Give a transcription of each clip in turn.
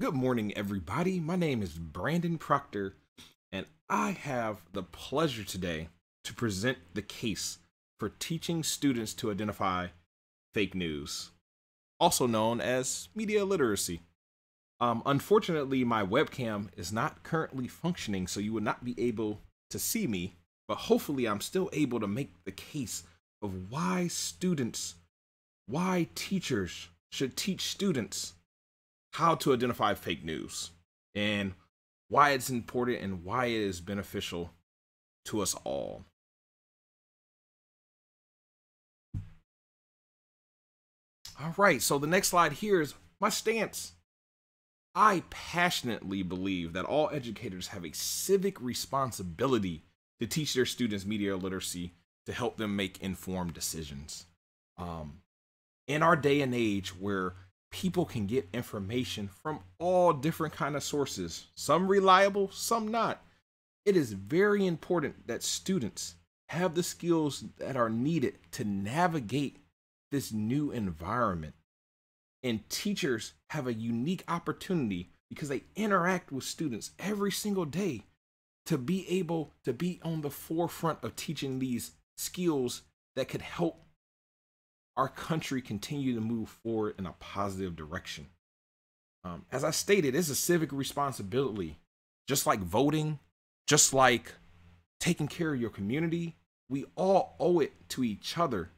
Good morning, everybody. My name is Bproctor, and I have the pleasure today to present the case for teaching students to identify fake news, also known as media literacy. Unfortunately, my webcam is not currently functioning, so you would not be able to see me, but hopefully, I'm still able to make the case of why teachers should teach students how to identify fake news and why it's important and why it is beneficial to us all. All right, so the next slide here is my stance. I passionately believe that all educators have a civic responsibility to teach their students media literacy to help them make informed decisions. In our day and age where people can get information from all different kind of sources, some reliable, some not, it is very important that students have the skills that are needed to navigate this new environment. And teachers have a unique opportunity because they interact with students every single day to be able to be on the forefront of teaching these skills that could help our country continue to move forward in a positive direction. As I stated, it's a civic responsibility, just like voting, just like taking care of your community. We all owe it to each other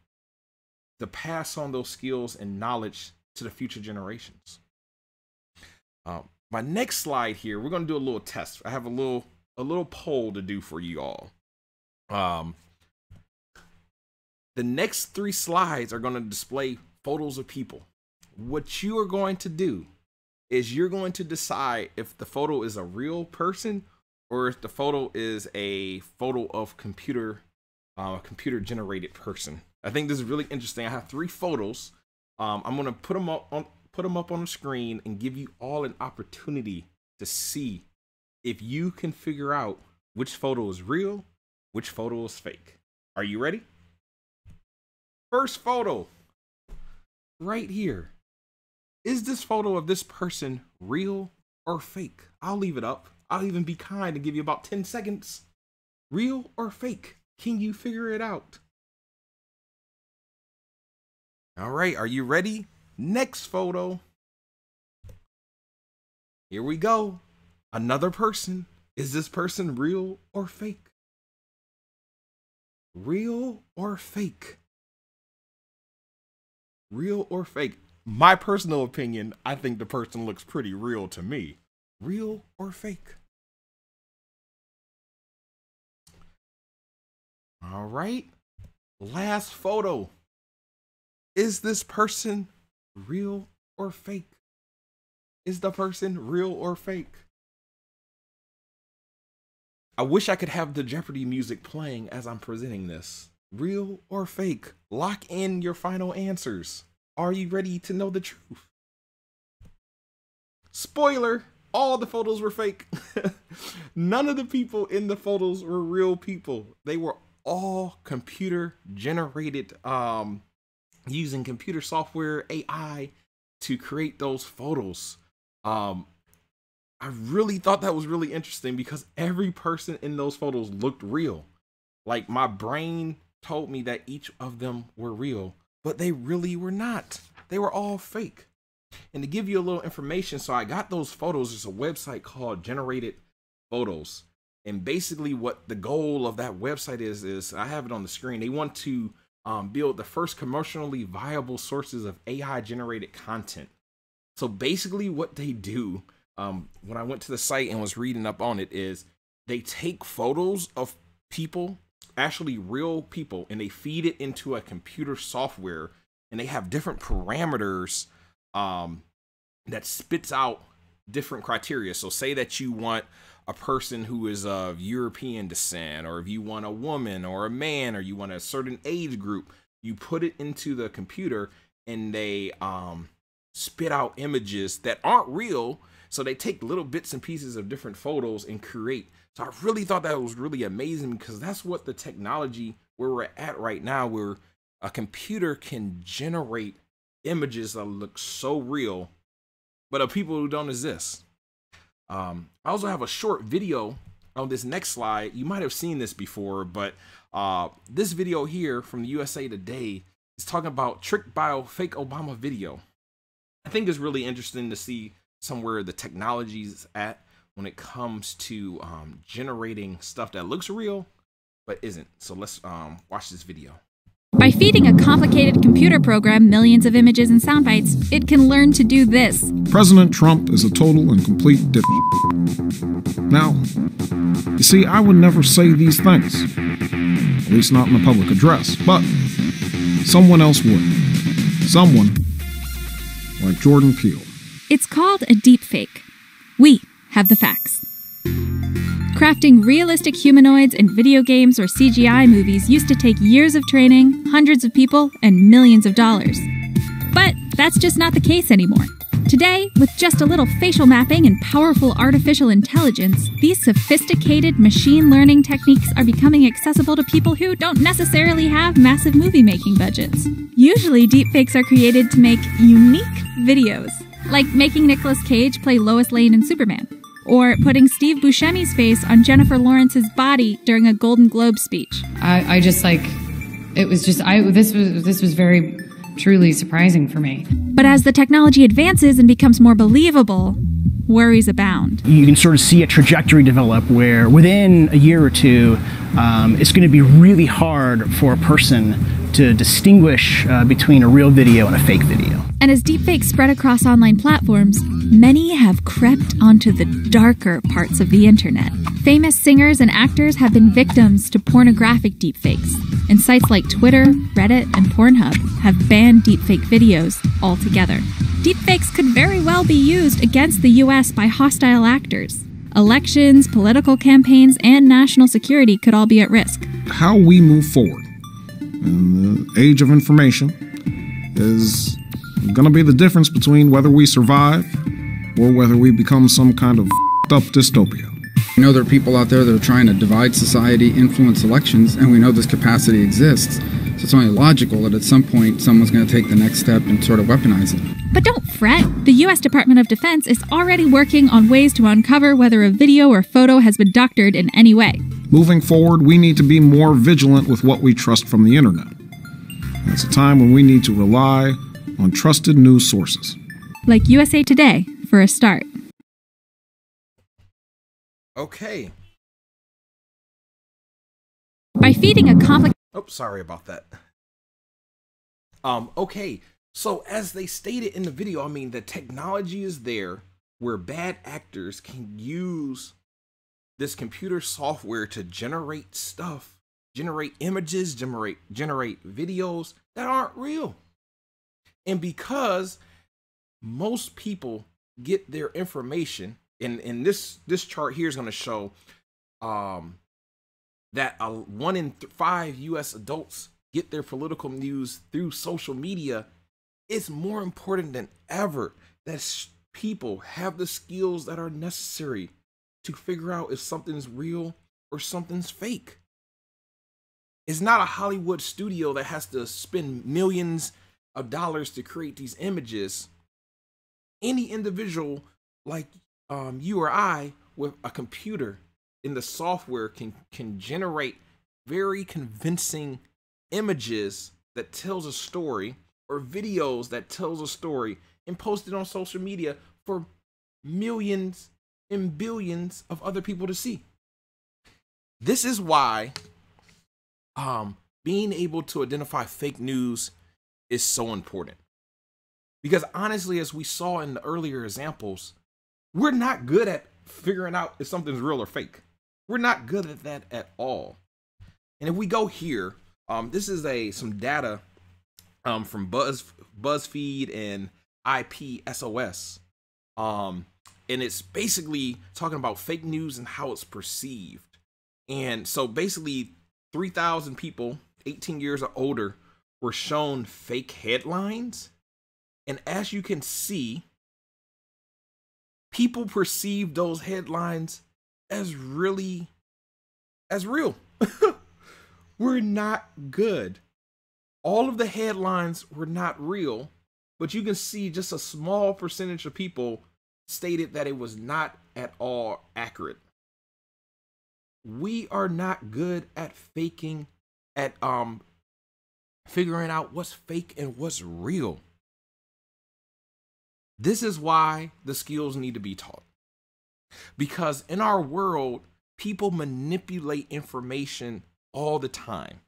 to pass on those skills and knowledge to the future generations. My next slide here, we're going to do a little test. I have a little poll to do for you all. The next 3 slides are going to display photos of people. What you are going to do is you're going to decide if the photo is a real person or if the photo is a photo of a computer generated person. I think this is really interesting. I have 3 photos. I'm going to put them up on the screen and give you all an opportunity to see if you can figure out which photo is real, which photo is fake. Are you ready? First photo, right here. Is this photo of this person real or fake? I'll leave it up. I'll even be kind and give you about 10 seconds. Real or fake? Can you figure it out? All right, are you ready? Next photo. Here we go. Another person. Is this person real or fake? Real or fake? Real or fake? My personal opinion, I think the person looks pretty real to me. Real or fake? All right. Last photo. Is this person real or fake? Is the person real or fake? I wish I could have the Jeopardy music playing as I'm presenting this. Real or fake? Lock in your final answers. Are you ready to know the truth? Spoiler, all the photos were fake. None of the people in the photos were real people. They were all computer generated, using computer software, AI, to create those photos. I really thought that was really interesting because every person in those photos looked real. Like, my brain told me that each of them were real, but they really were not. They were all fake. And to give you a little information, so I got those photos. There's a website called Generated Photos. And basically what the goal of that website is I have it on the screen. They want to build the first commercially viable sources of AI generated content. So basically what they do, when I went to the site and was reading up on it, is they take photos of people, actually real people, and they feed it into a computer software, and they have different parameters that spits out different criteria. So say that you want a person who is of European descent, or if you want a woman or a man, or you want a certain age group, you put it into the computer and they spit out images that aren't real. So they take little bits and pieces of different photos and create. So I really thought that was really amazing because that's what the technology where we're at right now, where a computer can generate images that look so real, but of people who don't exist. I also have a short video on this next slide. You might have seen this before, but this video here from the USA Today is talking about tricked by a fake Obama video. I think it's really interesting to see somewhere the technology's at when it comes to generating stuff that looks real but isn't. So let's watch this video. By feeding a complicated computer program millions of images and sound bites, it can learn to do this. President Trump is a total and complete dipshit. Now, you see, I would never say these things, at least not in a public address, but someone else would. Someone like Jordan Peele. It's called a deepfake. We have the facts. Crafting realistic humanoids in video games or CGI movies used to take years of training, hundreds of people, and millions of dollars. But that's just not the case anymore. Today, with just a little facial mapping and powerful artificial intelligence, these sophisticated machine learning techniques are becoming accessible to people who don't necessarily have massive movie-making budgets. Usually, deepfakes are created to make unique videos, like making Nicolas Cage play Lois Lane in Superman, or putting Steve Buscemi's face on Jennifer Lawrence's body during a Golden Globe speech. This was very truly surprising for me. But as the technology advances and becomes more believable, worries abound. You can sort of see a trajectory develop where within a year or two, it's going to be really hard for a person to distinguish between a real video and a fake video. And as deepfakes spread across online platforms, many have crept onto the darker parts of the internet. Famous singers and actors have been victims to pornographic deepfakes, and sites like Twitter, Reddit, and Pornhub have banned deepfake videos altogether. Deepfakes could very well be used against the US by hostile actors. Elections, political campaigns, and national security could all be at risk. How we move forward in the age of information is going to be the difference between whether we survive or whether we become some kind of up dystopia. We know there are people out there that are trying to divide society, influence elections, and we know this capacity exists. So it's only logical that at some point someone's going to take the next step and sort of weaponize it. But don't fret. The U.S. Department of Defense is already working on ways to uncover whether a video or photo has been doctored in any way. Moving forward, we need to be more vigilant with what we trust from the internet. It's a time when we need to rely on trusted news sources. Like USA Today, for a start. Okay. By feeding a complicated... Oh, sorry about that. Okay. So as they stated in the video, I mean, the technology is there where bad actors can use this computer software to generate stuff, generate images, generate videos that aren't real. And because most people get their information, and this chart here is going to show that 1 in 5 U.S. adults get their political news through social media. It's more important than ever that people have the skills that are necessary to figure out if something's real or something's fake. It's not a Hollywood studio that has to spend millions of dollars to create these images. Any individual like you or I with a computer in the software can generate very convincing images that tells a story, or videos that tells a story, and post it on social media for millions and billions of other people to see. This is why being able to identify fake news is so important. Because honestly, as we saw in the earlier examples, we're not good at figuring out if something's real or fake. We're not good at that at all. And if we go here, this is some data from BuzzFeed and IPSOS. And it's basically talking about fake news and how it's perceived. And so basically 3,000 people, 18 years or older, were shown fake headlines. And as you can see, people perceive those headlines as real. We're not good. All of the headlines were not real. but you can see just a small percentage of people stated that it was not at all accurate. We are not good at figuring out what's fake and what's real. This is why the skills need to be taught. Because in our world, people manipulate information all the time.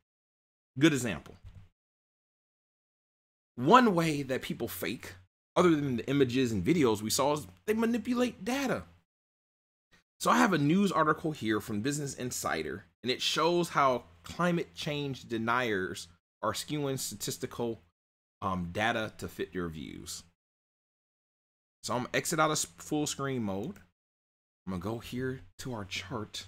Good example. One way that people fake, other than the images and videos we saw, is they manipulate data. So I have a news article here from Business Insider, and it shows how climate change deniers are skewing statistical data to fit your views. So I'm gonna exit out of full screen mode. I'm gonna go here to our chart,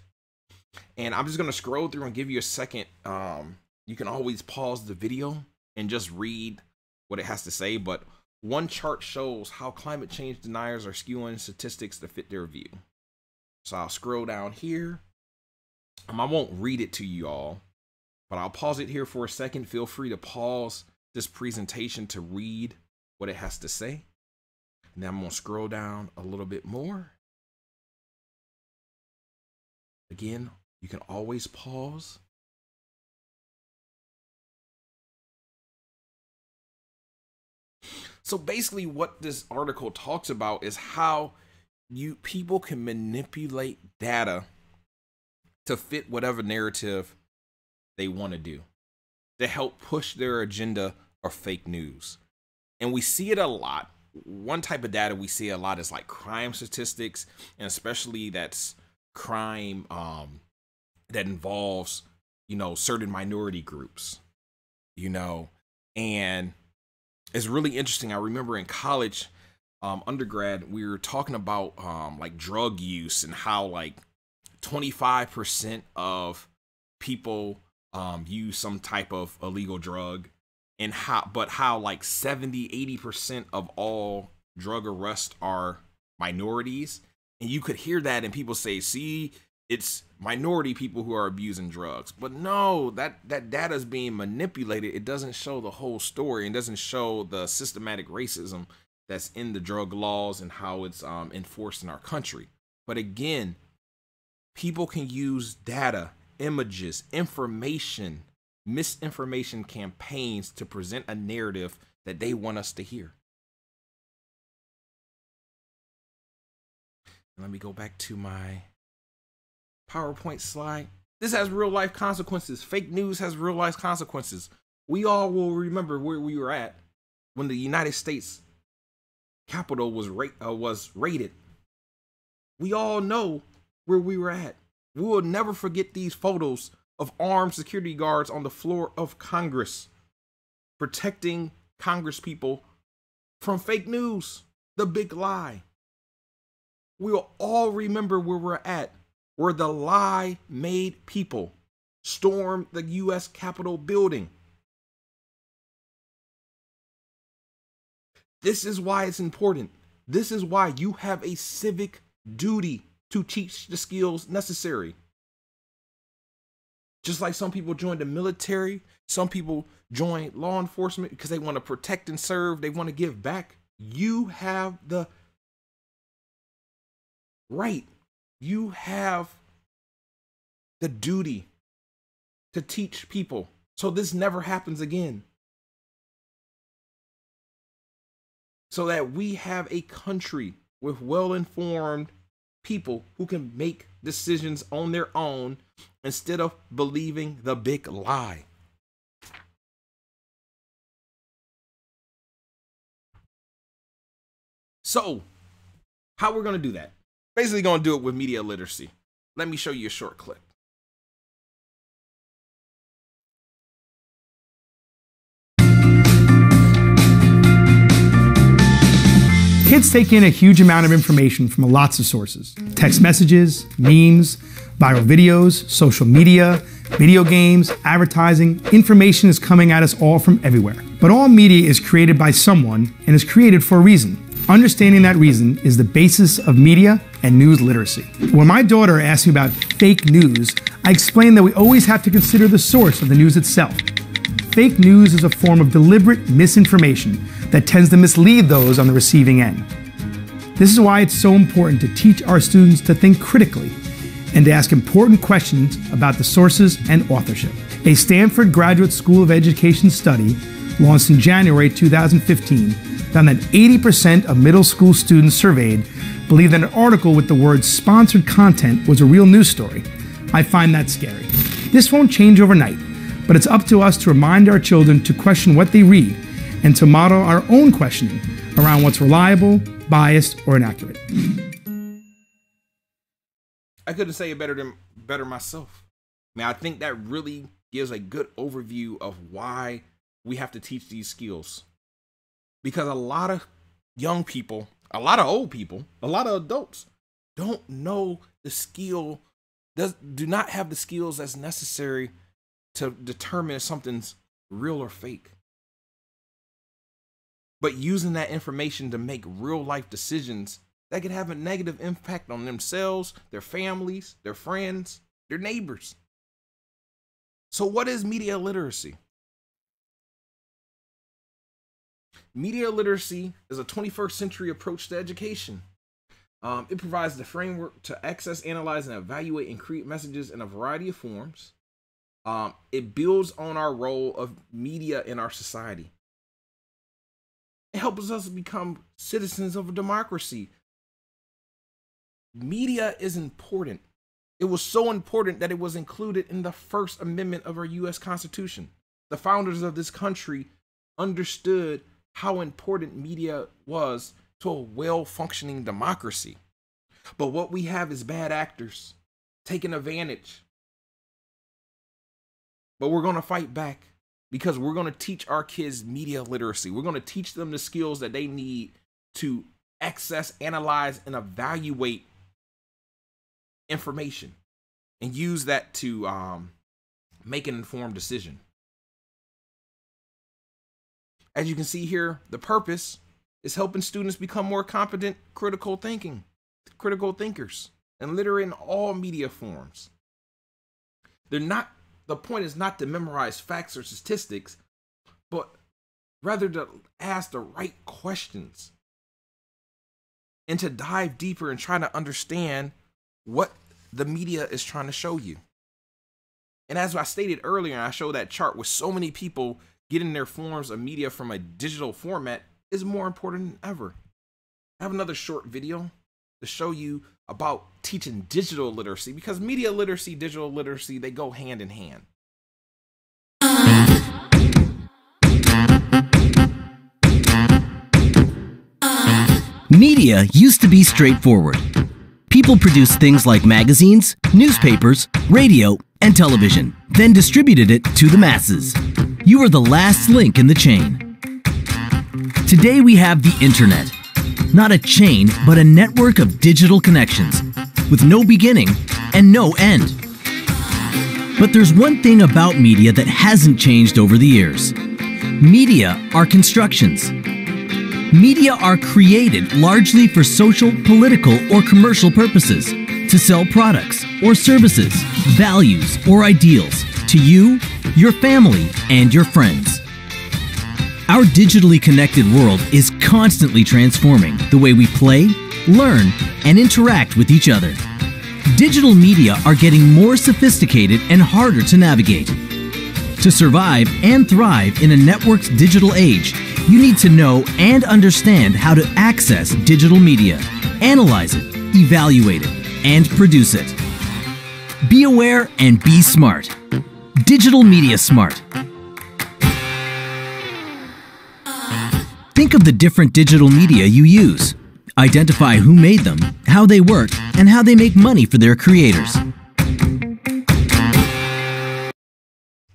and I'm just gonna scroll through and give you a second. You can always pause the video and just read what it has to say, but one chart shows how climate change deniers are skewing statistics to fit their view. So I'll scroll down here. I won't read it to you all, but I'll pause it here for a second. Feel free to pause this presentation to read what it has to say. And then I'm going to scroll down a little bit more. Again, you can always pause. So basically what this article talks about is how people can manipulate data to fit whatever narrative they want to do, to help push their agenda of fake news. And we see it a lot. One type of data we see a lot is like crime statistics, and especially that's crime that involves, certain minority groups, and it's really interesting. I remember in college, undergrad, we were talking about like drug use and how like 25% of people use some type of illegal drug, and how like 70-80% of all drug arrests are minorities. And you could hear that and people say, see, it's minority people who are abusing drugs. But no, that data is being manipulated. It doesn't show the whole story, and doesn't show the systematic racism that's in the drug laws and how it's enforced in our country. But again, people can use data, images, information, misinformation campaigns to present a narrative that they want us to hear. Let me go back to my PowerPoint slide. This has real life consequences. Fake news has real life consequences. We all will remember where we were at when the United States Capitol was raided. We all know where we were at. We will never forget these photos of armed security guards on the floor of Congress, protecting Congress people from fake news, the big lie. We'll all remember where we're at, where the lie-made people stormed the U.S. Capitol building. This is why it's important. This is why you have a civic duty to teach the skills necessary. Just like some people join the military, some people join law enforcement because they want to protect and serve, they want to give back. You have the right. You have the duty to teach people so this never happens again. So that we have a country with well-informed people who can make decisions on their own instead of believing the big lie. So, how we're going to do that? Basically going to do it with media literacy. Let me show you a short clip. Kids take in a huge amount of information from lots of sources. Text messages, memes, viral videos, social media, video games, advertising. Information is coming at us all from everywhere. But all media is created by someone and is created for a reason. Understanding that reason is the basis of media and news literacy. When my daughter asked me about fake news, I explained that we always have to consider the source of the news itself. Fake news is a form of deliberate misinformation that tends to mislead those on the receiving end. This is why it's so important to teach our students to think critically and to ask important questions about the sources and authorship. A Stanford Graduate School of Education study launched in January 2015 found that 80% of middle school students surveyed believed that an article with the word sponsored content was a real news story. I find that scary. This won't change overnight, but it's up to us to remind our children to question what they read and to model our own questioning around what's reliable, biased, or inaccurate. I couldn't say it better myself. I mean, I think that really gives a good overview of why we have to teach these skills. Because a lot of young people, a lot of old people, a lot of adults don't know the skill, do not have the skills that's necessary to determine if something's real or fake. But using that information to make real life decisions that could have a negative impact on themselves, their families, their friends, their neighbors. So what is media literacy? Media literacy is a 21st century approach to education. It provides the framework to access, analyze, and evaluate and create messages in a variety of forms. It builds on our role of media in our society. It helps us become citizens of a democracy. Media is important. It was so important that it was included in the First Amendment of our U.S. Constitution. The founders of this country understood how important media was to a well-functioning democracy. But what we have is bad actors taking advantage. But we're going to fight back because we're going to teach our kids media literacy. We're going to teach them the skills that they need to access, analyze, and evaluate information and use that to make an informed decision. As you can see here, the purpose is helping students become more competent critical thinkers, and literate in all media forms. The point is not to memorize facts or statistics, but rather to ask the right questions and to dive deeper and try to understand what the media is trying to show you. And as I stated earlier, I showed that chart with so many people getting their forms of media from a digital format is more important than ever. I have another short video to show you about teaching digital literacy, because media literacy, digital literacy, they go hand in hand. Media used to be straightforward. People produced things like magazines, newspapers, radio, and television, then distributed it to the masses. You were the last link in the chain. Today we have the internet. Not a chain, but a network of digital connections, with no beginning and no end. But there's one thing about media that hasn't changed over the years. Media are constructions. Media are created largely for social, political, or commercial purposes, to sell products or services, values or ideals to you, your family, and your friends. Our digitally connected world is constantly transforming the way we play, learn, and interact with each other. Digital media are getting more sophisticated and harder to navigate. To survive and thrive in a networked digital age, you need to know and understand how to access digital media, analyze it, evaluate it, and produce it. Be aware and be smart. Digital Media Smart. Think of the different digital media you use. Identify who made them, how they work, and how they make money for their creators.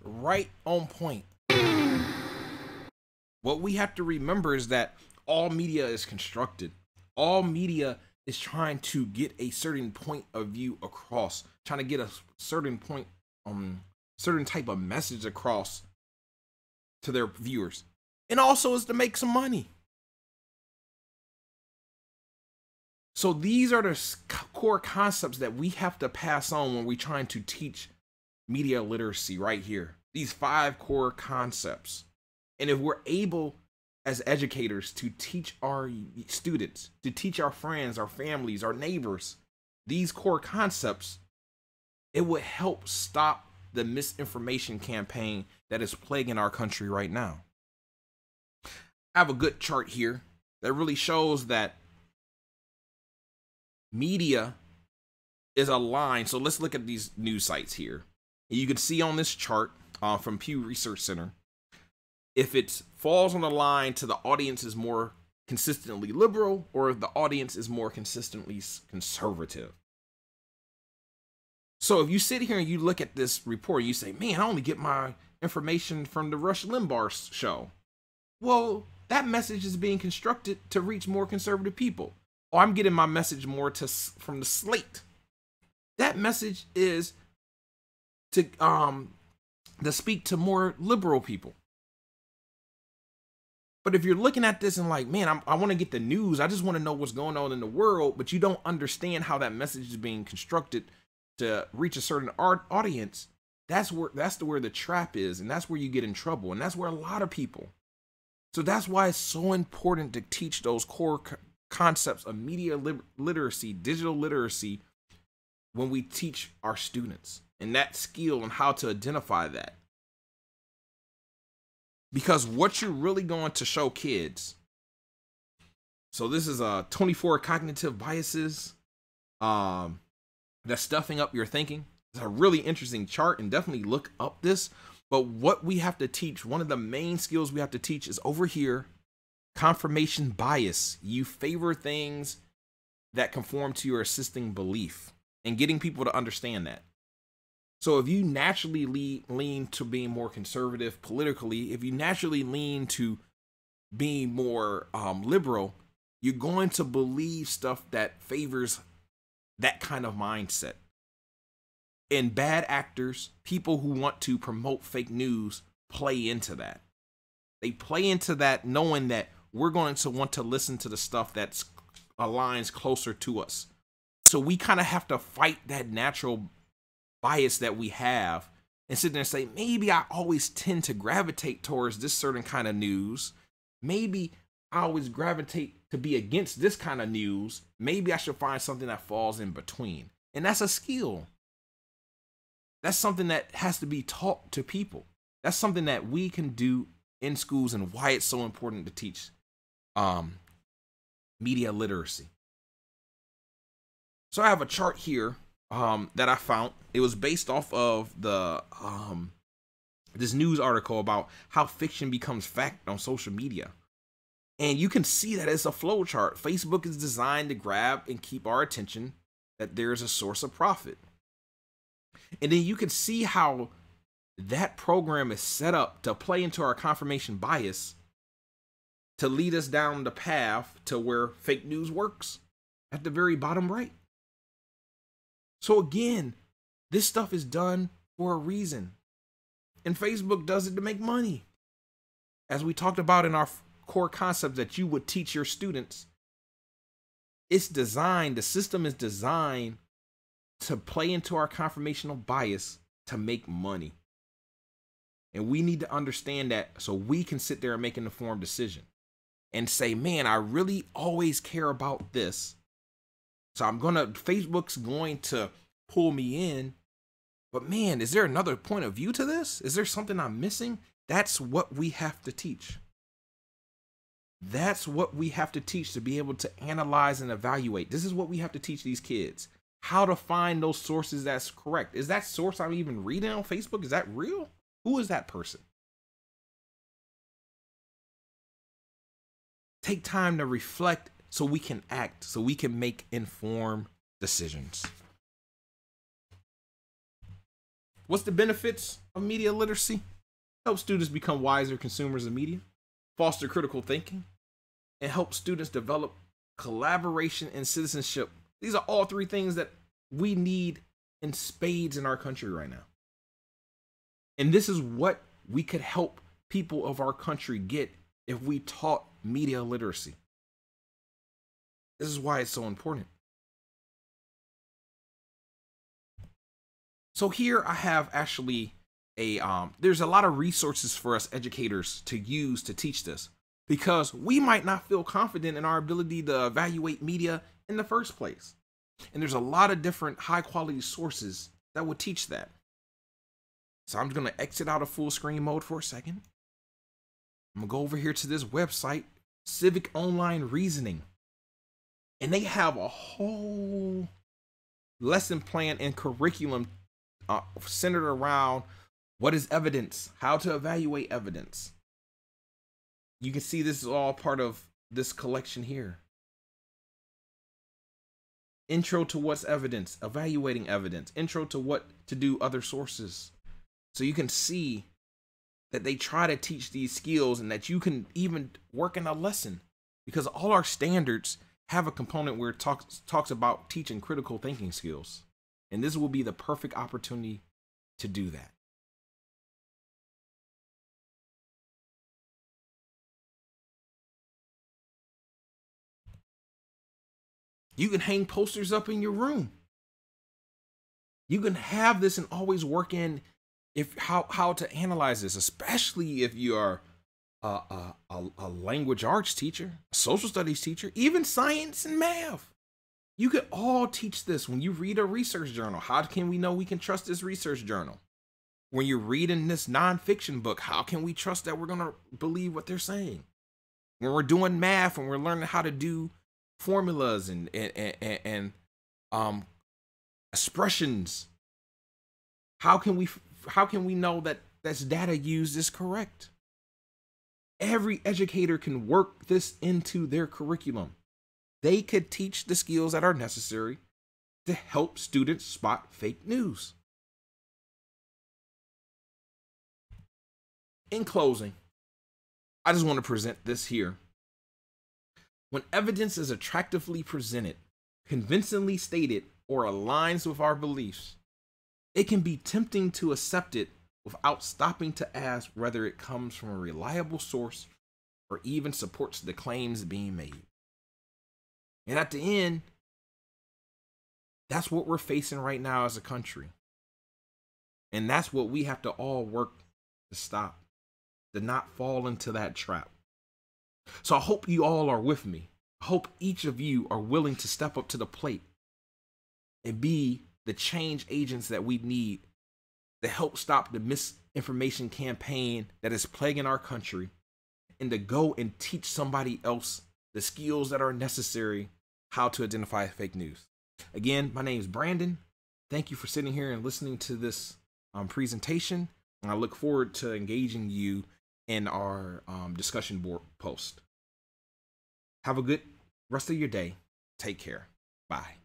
Right on point. What we have to remember is that all media is constructed. All media is trying to get a certain point of view across, trying to get a certain point, certain type of message across to their viewers. And also is to make some money. So these are the core concepts that we have to pass on when we're trying to teach media literacy right here. These 5 core concepts. And if we're able as educators to teach our students, to teach our friends, our families, our neighbors, these core concepts, it would help stop the misinformation campaign that is plaguing our country right now. I have a good chart here that really shows that media is aligned. So let's look at these news sites here. And you can see on this chart from Pew Research Center, if it falls on the line to the audience is more consistently liberal or if the audience is more consistently conservative. So if you sit here and you look at this report, you say, man, I only get my information from the Rush Limbaugh show. Well, that message is being constructed to reach more conservative people. Or I'm getting my message more from the Slate. That message is to speak to more liberal people. But if you're looking at this and like, man, I want to get the news. I just want to know what's going on in the world. But you don't understand how that message is being constructed to reach a certain audience. That's where the trap is. And that's where you get in trouble. And that's where a lot of people. So that's why it's so important to teach those core concepts of media literacy, digital literacy, when we teach our students, and that skill and how to identify that. Because what you're really going to show kids, so this is 24 cognitive biases that's stuffing up your thinking. It's a really interesting chart, and definitely look up this. But what we have to teach, one of the main skills we have to teach is over here, confirmation bias. You favor things that conform to your existing belief, and getting people to understand that. So if you naturally lean to being more conservative politically, if you naturally lean to being more liberal, you're going to believe stuff that favors that kind of mindset. And bad actors, people who want to promote fake news, play into that. They play into that knowing that we're going to want to listen to the stuff that aligns closer to us. So we kind of have to fight that natural bias that we have and sit there and say, maybe I always tend to gravitate towards this certain kind of news. Maybe I always gravitate to be against this kind of news. Maybe I should find something that falls in between. And that's a skill. That's something that has to be taught to people. That's something that we can do in schools, and why it's so important to teach media literacy. So I have a chart here that I found. It was based off of the this news article about how fiction becomes fact on social media. And you can see that it's a flow chart. Facebook is designed to grab and keep our attention, that there is a source of profit. And then you can see how that program is set up to play into our confirmation bias to lead us down the path to where fake news works at the very bottom right. So again, this stuff is done for a reason. And Facebook does it to make money. As we talked about in our core concepts that you would teach your students, it's designed, the system is designed to play into our confirmational bias to make money. And we need to understand that so we can sit there and make an informed decision and say, man, I really always care about this. So Facebook's going to pull me in. But man, is there another point of view to this? Is there something I'm missing? That's what we have to teach. That's what we have to teach to be able to analyze and evaluate. This is what we have to teach these kids. How to find those sources that's correct. Is that source I'm even reading on Facebook, is that real? Who is that person? Take time to reflect so we can act, so we can make informed decisions. What's the benefits of media literacy? Help students become wiser consumers of media, foster critical thinking, and help students develop collaboration and citizenship. These are all three things that we need in spades in our country right now. And this is what we could help people of our country get if we taught media literacy. This is why it's so important. So here I have actually there's a lot of resources for us educators to use to teach this. because we might not feel confident in our ability to evaluate media in the first place. And there's a lot of different high quality sources that will teach that. So I'm going to exit out of full screen mode for a second. I'm going to go over here to this website, Civic Online Reasoning. And they have a whole lesson plan and curriculum centered around what is evidence, how to evaluate evidence. You can see this is all part of this collection here. Intro to what's evidence, evaluating evidence, intro to what to do other sources. So you can see that they try to teach these skills and that you can even work in a lesson, because all our standards have a component where it talks about teaching critical thinking skills. And this will be the perfect opportunity to do that. You can hang posters up in your room. You can have this and always work in how to analyze this, especially if you are a language arts teacher, a social studies teacher, even science and math. You could all teach this when you read a research journal. How can we know we can trust this research journal? When you're reading this nonfiction book, how can we trust that we're going to believe what they're saying? When we're doing math and we're learning how to do formulas and expressions, how can we know that this data used is correct? Every educator can work this into their curriculum. They could teach the skills that are necessary to help students spot fake news. In closing, I just want to present this here. When evidence is attractively presented, convincingly stated, or aligns with our beliefs, it can be tempting to accept it without stopping to ask whether it comes from a reliable source or even supports the claims being made. And at the end, that's what we're facing right now as a country. And that's what we have to all work to stop, to not fall into that trap. So I hope you all are with me. I hope each of you are willing to step up to the plate and be the change agents that we need to help stop the misinformation campaign that is plaguing our country, and to go and teach somebody else the skills that are necessary how to identify fake news. Again, my name is Brandon. Thank you for sitting here and listening to this presentation. And I look forward to engaging you in our discussion board post. Have a good rest of your day. Take care. Bye.